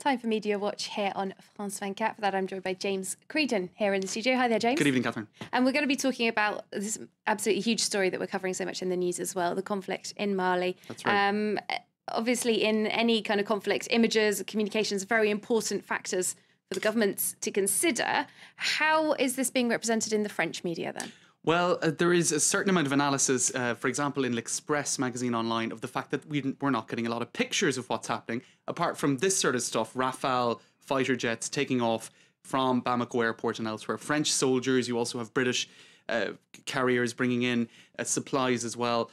Time for Media Watch here on France 24. For that, I'm joined by James Creedon here in the studio. Hi there, James. Good evening, Catherine. And we're going to be talking about this absolutely huge story that we're covering so much in the news as well, the conflict in Mali. That's right. Obviously, in any kind of conflict, images, communications are very important factors for the governments to consider. How is this being represented in the French media then? Well, there is a certain amount of analysis, for example, in L'Express magazine online, of the fact that we're not getting a lot of pictures of what's happening, apart from this sort of stuff, Rafale fighter jets taking off from Bamako airport and elsewhere. French soldiers, you also have British carriers bringing in supplies as well.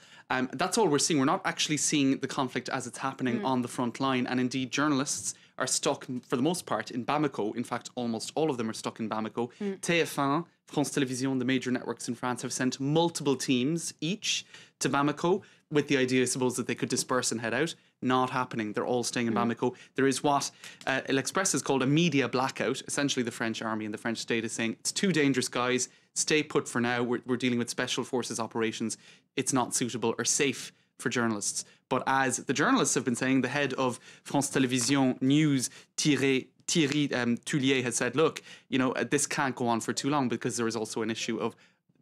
That's all we're seeing. We're not actually seeing the conflict as it's happening on the front line. And indeed, journalists are stuck, for the most part, in Bamako. In fact, almost all of them are stuck in Bamako. TF1, France Télévisions, the major networks in France, have sent multiple teams each to Bamako with the idea, I suppose, that they could disperse and head out. Not happening. They're all staying in Bamako. There is what L'Express has called a media blackout. Essentially, the French army and the French state is saying, it's too dangerous, guys. Stay put for now. We're dealing with special forces operations. It's not suitable or safe for journalists. But as the journalists have been saying, the head of France Télévisions News, Thierry Tullier, has said, look, you know, this can't go on for too long, because there is also an issue of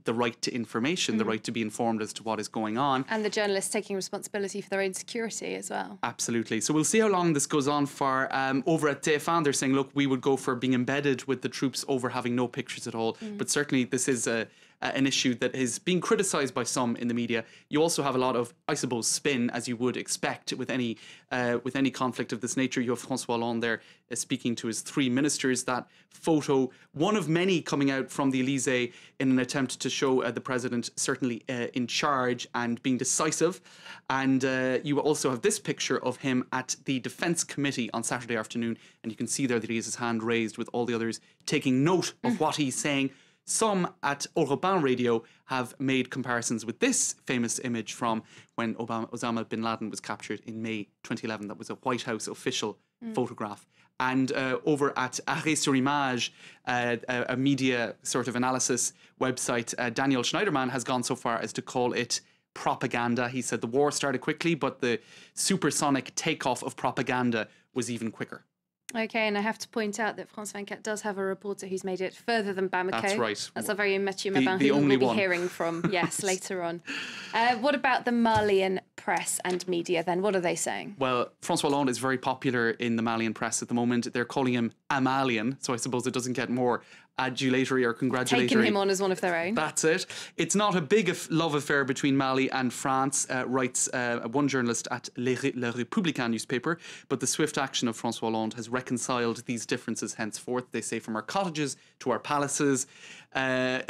the right to information, the right to be informed as to what is going on. And the journalists taking responsibility for their own security as well. Absolutely. So we'll see how long this goes on for. Over at TF1, they're saying, look, we would go for being embedded with the troops over having no pictures at all. But certainly this is an issue that is being criticised by some in the media. You also have a lot of, I suppose, spin, as you would expect with any conflict of this nature. You have François Hollande there speaking to his three ministers. That photo, one of many coming out from the Elysée in an attempt to show the president certainly in charge and being decisive. And you also have this picture of him at the Defence Committee on Saturday afternoon. And you can see there that he has his hand raised, with all the others taking note of what he's saying. Some at Europe 1 radio have made comparisons with this famous image from when Osama bin Laden was captured in May 2011. That was a White House official photograph. And over at Arrêt sur Image, a media sort of analysis website, Daniel Schneiderman has gone so far as to call it propaganda. He said the war started quickly, but the supersonic takeoff of propaganda was even quicker. Okay, and I have to point out that France 24 does have a reporter who's made it further than Bamako. That's right. That's a very Mathieu Mabin, who we'll be hearing from, yes, later on. What about the Malian press and media then? What are they saying? Well, François Hollande is very popular in the Malian press at the moment. They're calling him a Malian, so I suppose it doesn't get more adulatory or congratulatory. Taking him on as one of their own. That's it. It's not a big love affair between Mali and France, writes one journalist at Le Républicain newspaper, but the swift action of François Hollande has reconciled these differences henceforth. They say, from our cottages to our palaces, our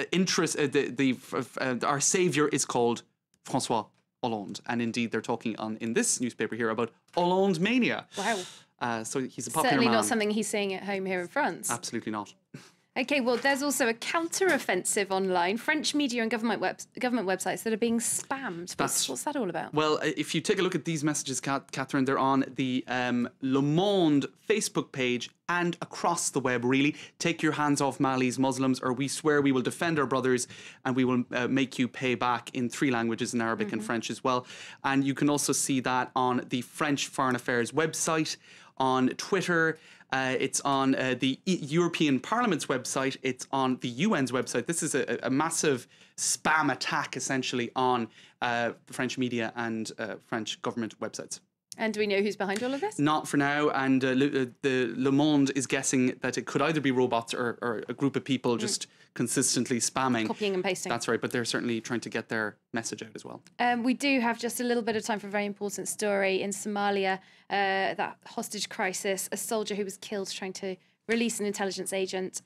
saviour is called François Hollande. And indeed, they're talking in this newspaper here about Hollande mania. Wow. So he's a popular Certainly man. not something he's seeing at home here in France. Absolutely not. Okay, well, there's also a counter-offensive online, French media and government websites that are being spammed. What's that all about? Well, if you take a look at these messages, Catherine, they're on the Le Monde Facebook page and across the web, really. Take your hands off Mali's Muslims, or we swear we will defend our brothers and we will make you pay back, in 3 languages, in Arabic and French as well. And you can also see that on the French Foreign Affairs website, on Twitter. It's on the European Parliament's website. It's on the UN's website. This is a massive spam attack, essentially, on the French media and French government websites. And do we know who's behind all of this? Not for now. And the Le Monde is guessing that it could either be robots or a group of people just consistently spamming. Copying and pasting. That's right. But they're certainly trying to get their message out as well. We do have just a little bit of time for a very important story in Somalia, that hostage crisis, a soldier who was killed trying to release an intelligence agent,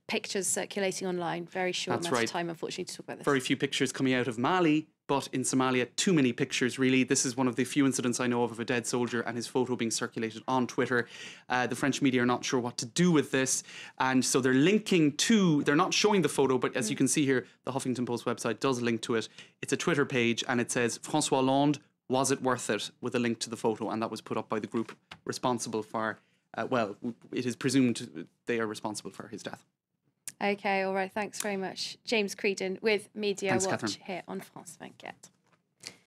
pictures circulating online. Very short amount of time, unfortunately, to talk about this. Very few pictures coming out of Mali, but in Somalia, too many pictures, really. This is one of the few incidents I know of a dead soldier and his photo being circulated on Twitter. The French media are not sure what to do with this, and so they're linking to, they're not showing the photo, but as you can see here, the Huffington Post website does link to it. It's a Twitter page, and it says, François Hollande, was it worth it? With a link to the photo, and that was put up by the group responsible for, well, it is presumed they are responsible for his death. Okay, all right. Thanks very much. James Creedon with Media Watch Catherine. here on France 24.